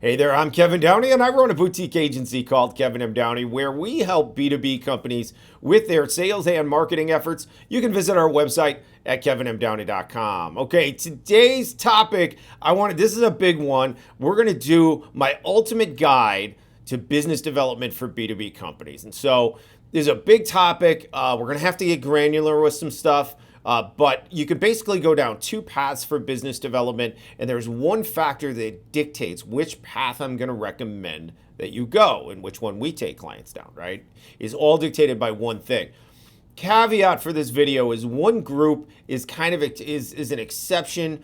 Hey there, I'm Kevin Downey, and I run a boutique agency called Kevin M. Downey, where we help B2B companies with their sales and marketing efforts. You can visit our website at kevinmdowney.com. Okay, today's topic, this is a big one. We're going to do my ultimate guide to business development for B2B companies. And so there's a big topic. We're going to have to get granular with some stuff. But you could basically go down two paths for business development, and there's one factor that dictates which path I'm going to recommend that you go and which one we take clients down, right? Is all dictated by one thing. Caveat for this video is one group is is an exception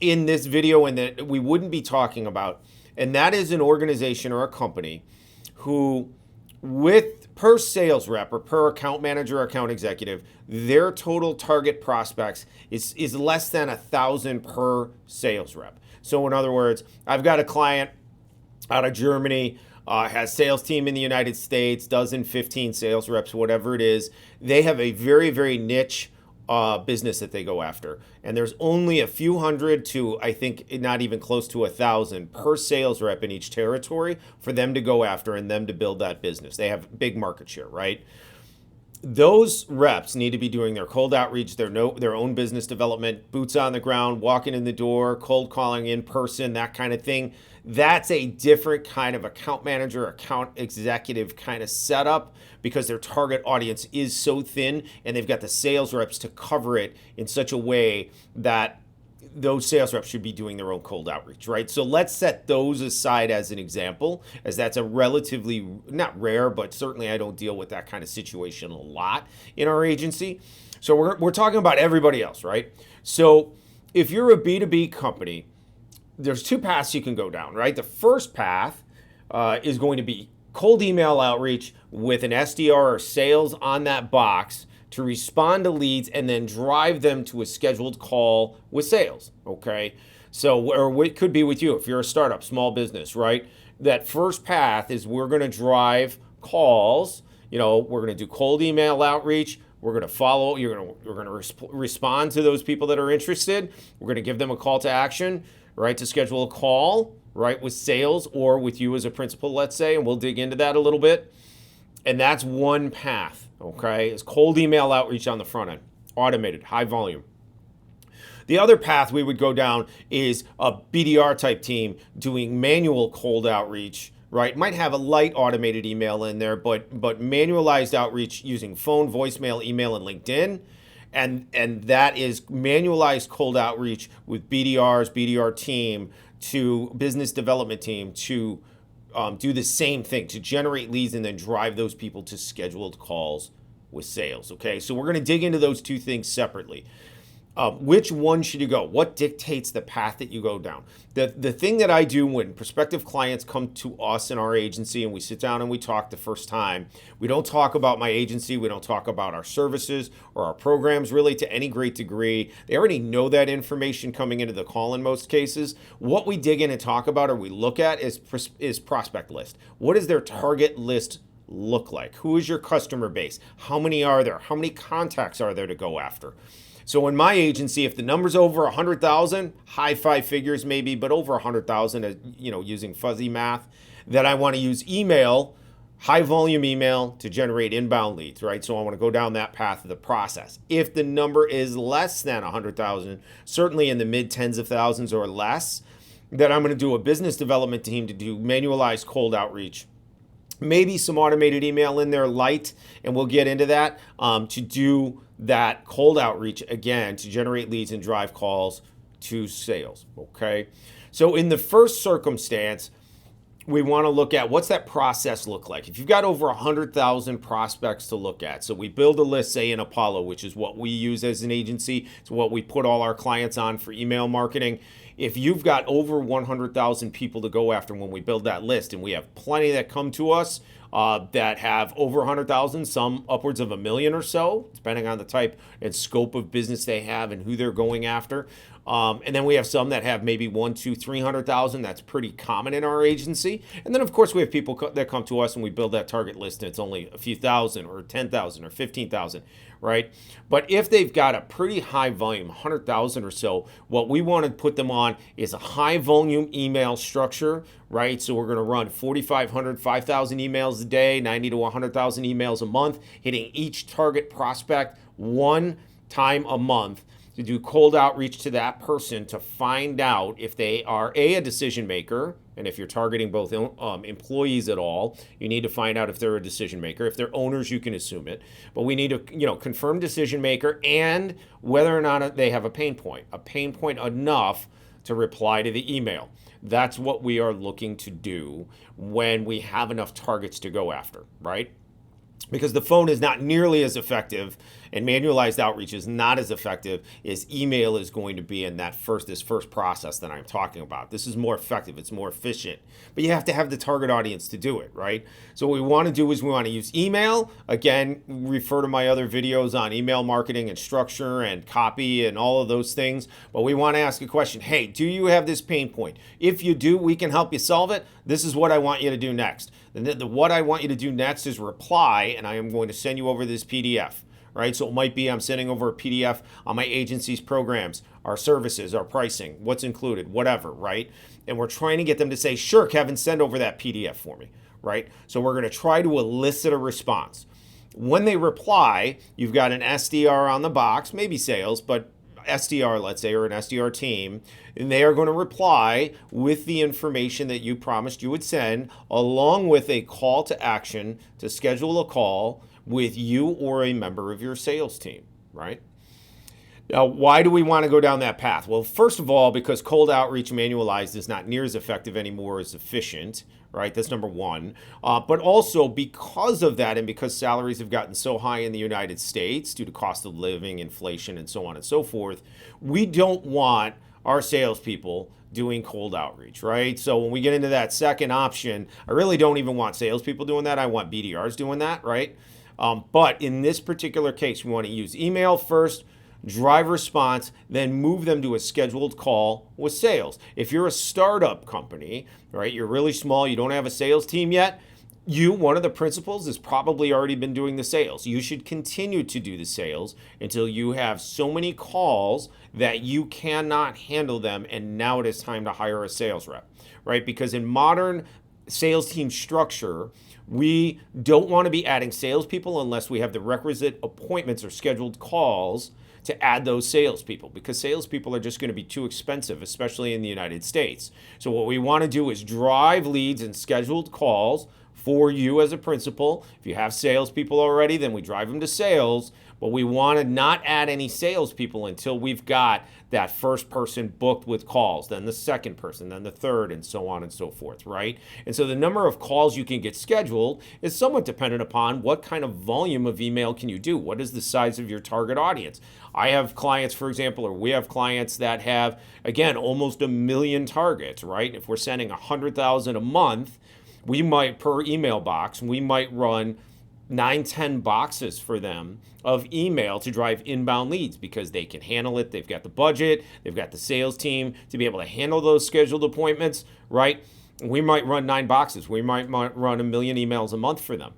in this video and that we wouldn't be talking about, and that is an organization or a company who per sales rep or per account manager or account executive, their total target prospects is less than 1,000 per sales rep. So in other words, I've got a client out of Germany, has sales team in the United States, dozen, 15 sales reps, whatever it is. They have a very, very niche business that they go after. And there's only a few hundred to, I think, not even close to 1,000 per sales rep in each territory for them to go after and them to build that business. They have big market share, right? Those reps need to be doing their cold outreach, their own business development, boots on the ground, walking in the door, cold calling in person, that kind of thing. That's a different kind of account manager, account executive kind of setup because their target audience is so thin and they've got the sales reps to cover it in such a way that those sales reps should be doing their own cold outreach, right? So let's set those aside as an example, as that's a relatively, not rare, but certainly I don't deal with that kind of situation a lot in our agency. So we're talking about everybody else, right? So if you're a B2B company, there's two paths you can go down, right? The first path is going to be cold email outreach with an SDR or sales on that box to respond to leads and then drive them to a scheduled call with sales, okay? So, or it could be with you if you're a startup, small business, right? That first path is we're gonna drive calls, we're gonna do cold email outreach, we're gonna follow, we're gonna respond to those people that are interested, we're gonna give them a call to action, right, to schedule a call, right, with sales or with you as a principal, let's say, and we'll dig into that a little bit. And that's one path, okay? It's cold email outreach on the front end, automated, high volume. The other path we would go down is a BDR type team doing manual cold outreach, right? Might have a light automated email in there, but manualized outreach using phone, voicemail, email, and LinkedIn. And that is manualized cold outreach with BDR team to business development team to do the same thing, to generate leads and then drive those people to scheduled calls with sales, okay? So we're gonna dig into those two things separately. Which one should you go? What dictates the path that you go down? The thing that I do when prospective clients come to us in our agency and we sit down and we talk the first time, we don't talk about my agency, we don't talk about our services or our programs really to any great degree. They already know that information coming into the call in most cases. What we dig in and talk about or we look at is prospect list. What does their target list look like? Who is your customer base? How many are there? How many contacts are there to go after? So in my agency, if the number's over 100,000, high five figures maybe, but over 100,000, using fuzzy math, that I want to use email, high volume email to generate inbound leads, right? So I want to go down that path of the process. If the number is less than 100,000, certainly in the mid tens of thousands or less, then I'm going to do a business development team to do manualized cold outreach. Maybe some automated email in there light, and we'll get into that, to do that cold outreach again to generate leads and drive calls to sales, okay? So in the first circumstance, we want to look at what's that process look like. If you've got over 100,000 prospects to look at, so we build a list, say in Apollo, which is what we use as an agency, it's what we put all our clients on for email marketing. If you've got over 100,000 people to go after when we build that list, and we have plenty that come to us that have over 100,000, some upwards of 1 million or so, depending on the type and scope of business they have and who they're going after, And then we have some that have maybe 1, 2, 300,000. That's pretty common in our agency. And then of course we have people that come to us and we build that target list and it's only a few thousand or 10,000 or 15,000, right? But if they've got a pretty high volume, 100,000 or so, what we want to put them on is a high volume email structure, right? So we're going to run 4,500, 5,000 emails a day, 90 to 100,000 emails a month, hitting each target prospect one time a month to do cold outreach to that person to find out if they are a decision maker. And if you're targeting both employees at all, you need to find out if they're a decision maker. If they're owners, you can assume it. But we need to, confirm decision maker and whether or not they have a pain point enough to reply to the email. That's what we are looking to do when we have enough targets to go after, right? Because the phone is not nearly as effective and manualized outreach is not as effective as email is going to be in this first process that I'm talking about. This is more effective, it's more efficient, but you have to have the target audience to do it, right? So what we want to do is we want to use email. Again, refer to my other videos on email marketing and structure and copy and all of those things. But we want to ask a question. Hey, do you have this pain point? If you do, we can help you solve it. This is what I want you to do next. What I want you to do next is reply, and I am going to send you over this PDF, right? So it might be I'm sending over a PDF on my agency's programs, our services, our pricing, what's included, whatever, right? And we're trying to get them to say, sure, Kevin, send over that PDF for me, right? So we're going to try to elicit a response. When they reply, you've got an SDR on the box, maybe sales, but SDR, let's say, or an SDR team, and they are going to reply with the information that you promised you would send, along with a call to action to schedule a call with you or a member of your sales team, right? Now, why do we want to go down that path? Well, first of all, because cold outreach manualized is not near as effective anymore as efficient, right? That's number one. But also because of that and because salaries have gotten so high in the United States due to cost of living, inflation, and so on and so forth, we don't want our salespeople doing cold outreach, right? So when we get into that second option, I really don't even want salespeople doing that. I want BDRs doing that, right? But in this particular case, we want to use email first, drive response, then move them to a scheduled call with sales. If you're a startup company, right, you're really small, you don't have a sales team yet, one of the principals has probably already been doing the sales. You should continue to do the sales until you have so many calls that you cannot handle them, and now it is time to hire a sales rep, right? Because in modern sales team structure, we don't want to be adding salespeople unless we have the requisite appointments or scheduled calls to add those salespeople, because salespeople are just going to be too expensive, especially in the United States. So what we want to do is drive leads and scheduled calls for you as a principal. If you have salespeople already, then we drive them to sales, but we want to not add any salespeople until we've got that first person booked with calls, then the second person, then the third, and so on and so forth, right? And so the number of calls you can get scheduled is somewhat dependent upon what kind of volume of email can you do. What is the size of your target audience? I have clients, for example, or we have clients that have, again, almost 1 million targets, right? If we're sending 100,000 a month, we might, per email box, we might run 9-10 boxes for them of email to drive inbound leads because they can handle it. They've got the budget, they've got the sales team to be able to handle those scheduled appointments, right? We might run 9 boxes. We might run 1 million emails a month for them.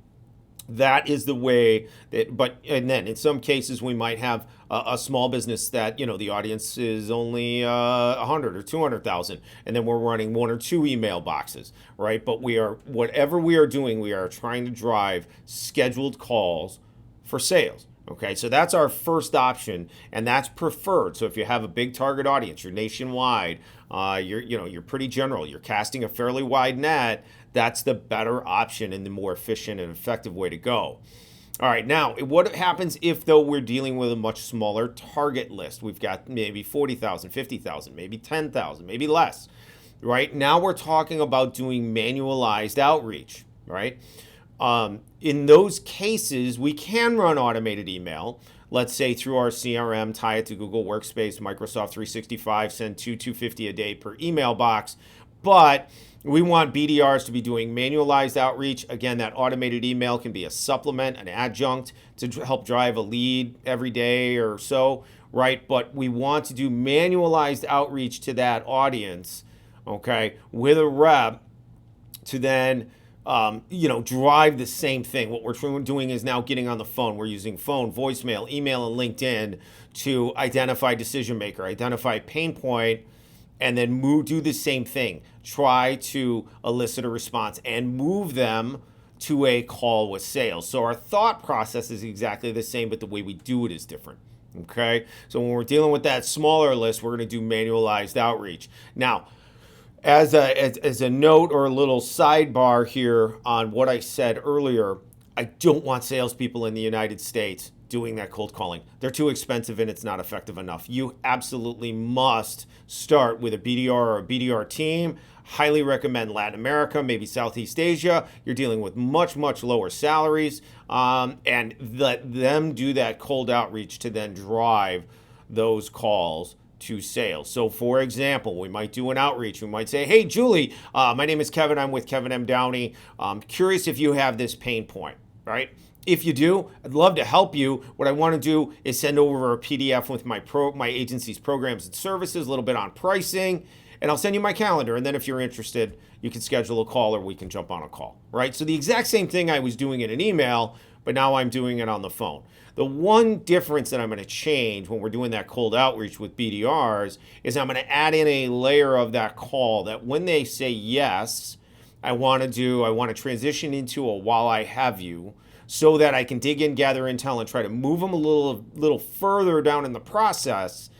That is the way that, and then in some cases we might have a small business that, the audience is only 100 or 200,000, and then we're running 1 or 2 email boxes, right? But whatever we are doing, we are trying to drive scheduled calls for sales. Okay, so that's our first option, and that's preferred. So if you have a big target audience, you're nationwide, you're pretty general, you're casting a fairly wide net, that's the better option and the more efficient and effective way to go. All right, now what happens if, though, we're dealing with a much smaller target list? We've got maybe 40,000, 50,000, maybe 10,000, maybe less, right? Now we're talking about doing manualized outreach, right? In those cases, we can run automated email, let's say through our CRM, tie it to Google Workspace, Microsoft 365, send $250 a day per email box, but we want BDRs to be doing manualized outreach. Again, that automated email can be a supplement, an adjunct to help drive a lead every day or so, right? But we want to do manualized outreach to that audience, okay, with a rep to then drive the same thing. What we're doing is now getting on the phone. We're using phone, voicemail, email, and LinkedIn to identify decision maker, identify pain point, and then do the same thing. Try to elicit a response and move them to a call with sales. So our thought process is exactly the same, but the way we do it is different. Okay? So when we're dealing with that smaller list, we're going to do manualized outreach. Now, as a note or a little sidebar here on what I said earlier, I don't want salespeople in the United States doing that cold calling. They're too expensive and it's not effective enough. You absolutely must start with a BDR or a BDR team. Highly recommend Latin America, maybe Southeast Asia. You're dealing with much, much lower salaries, and let them do that cold outreach to then drive those calls to sales. So for example, we might do an outreach. We might say, hey, Julie, my name is Kevin. I'm with Kevin M. Downey. I'm curious if you have this pain point, right? If you do, I'd love to help you. What I want to do is send over a PDF with my agency's programs and services, a little bit on pricing, and I'll send you my calendar. And then if you're interested, you can schedule a call or we can jump on a call, right? So the exact same thing I was doing in an email, but now I'm doing it on the phone. The one difference that I'm going to change when we're doing that cold outreach with BDRs is I'm going to add in a layer of that call that when they say yes, I want to transition into a while I have you, so that I can dig in, gather intel, and try to move them a little further down in the process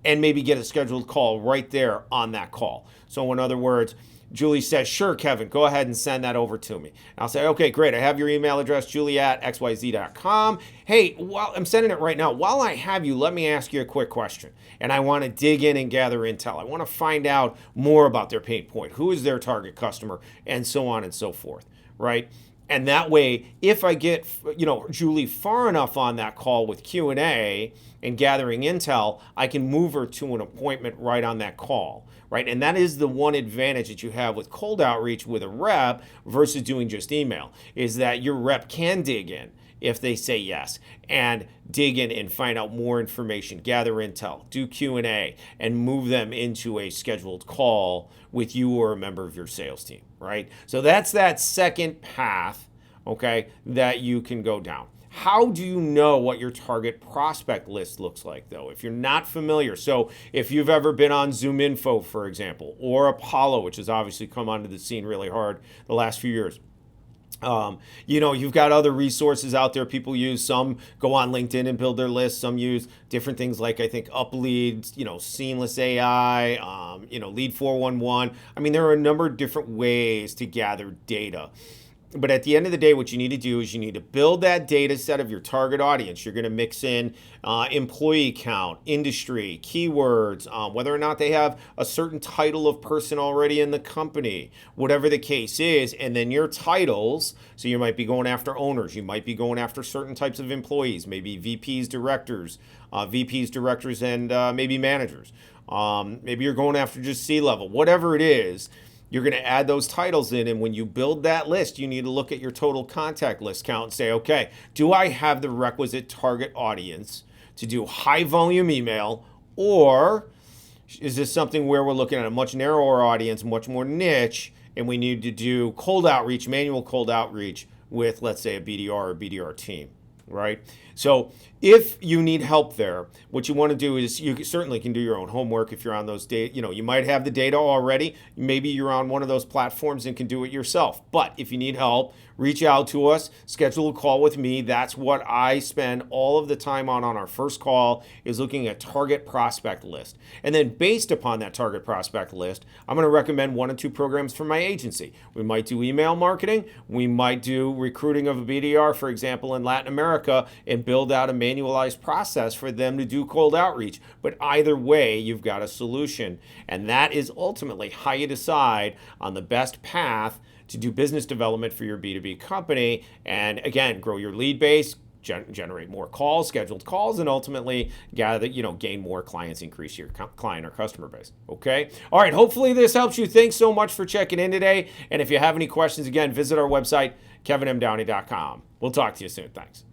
and maybe get a scheduled call right there on that call. So in other words, Julie says, sure, Kevin, go ahead and send that over to me. And I'll say, okay, great. I have your email address, julie@xyz.com. Hey, well, I'm sending it right now. While I have you, let me ask you a quick question. And I want to dig in and gather intel. I want to find out more about their pain point. Who is their target customer? And so on and so forth, right? And that way, if I get, Julie far enough on that call with Q&A and gathering intel, I can move her to an appointment right on that call, right? And that is the one advantage that you have with cold outreach with a rep versus doing just email, is that your rep can dig in if they say yes, and dig in and find out more information, gather intel, do Q&A, and move them into a scheduled call with you or a member of your sales team, right? So that's that second path, okay, that you can go down. How do you know what your target prospect list looks like, though, if you're not familiar? So if you've ever been on ZoomInfo, for example, or Apollo, which has obviously come onto the scene really hard the last few years, you've got other resources out there people use. Some go on LinkedIn and build their lists. Some use different things like, I think, Uplead, Seamless AI, Lead 411. I mean, there are a number of different ways to gather data. But at the end of the day, what you need to do is you need to build that data set of your target audience. You're going to mix in employee count, industry, keywords, whether or not they have a certain title of person already in the company, whatever the case is, and then your titles. So you might be going after owners. You might be going after certain types of employees, maybe VPs, directors, and maybe managers. Maybe you're going after just C-level, whatever it is. You're going to add those titles in, and when you build that list, you need to look at your total contact list count and say, okay, do I have the requisite target audience to do high volume email, or is this something where we're looking at a much narrower audience, much more niche, and we need to do cold outreach, manual cold outreach with, let's say, a BDR or BDR team, right? So if you need help there, what you want to do is you certainly can do your own homework if you're on those data. You might have the data already. Maybe you're on one of those platforms and can do it yourself. But if you need help, reach out to us, schedule a call with me. That's what I spend all of the time on our first call, is looking at target prospect list. And then based upon that target prospect list, I'm going to recommend 1 or 2 programs for my agency. We might do email marketing. We might do recruiting of a BDR, for example, in Latin America, and build out a manualized process for them to do cold outreach. But either way, you've got a solution. And that is ultimately how you decide on the best path to do business development for your B2B company. And again, grow your lead base, generate more calls, scheduled calls, and ultimately gain more clients, increase your client or customer base. Okay. All right. Hopefully this helps you. Thanks so much for checking in today. And if you have any questions, again, visit our website, kevinmdowney.com. We'll talk to you soon. Thanks.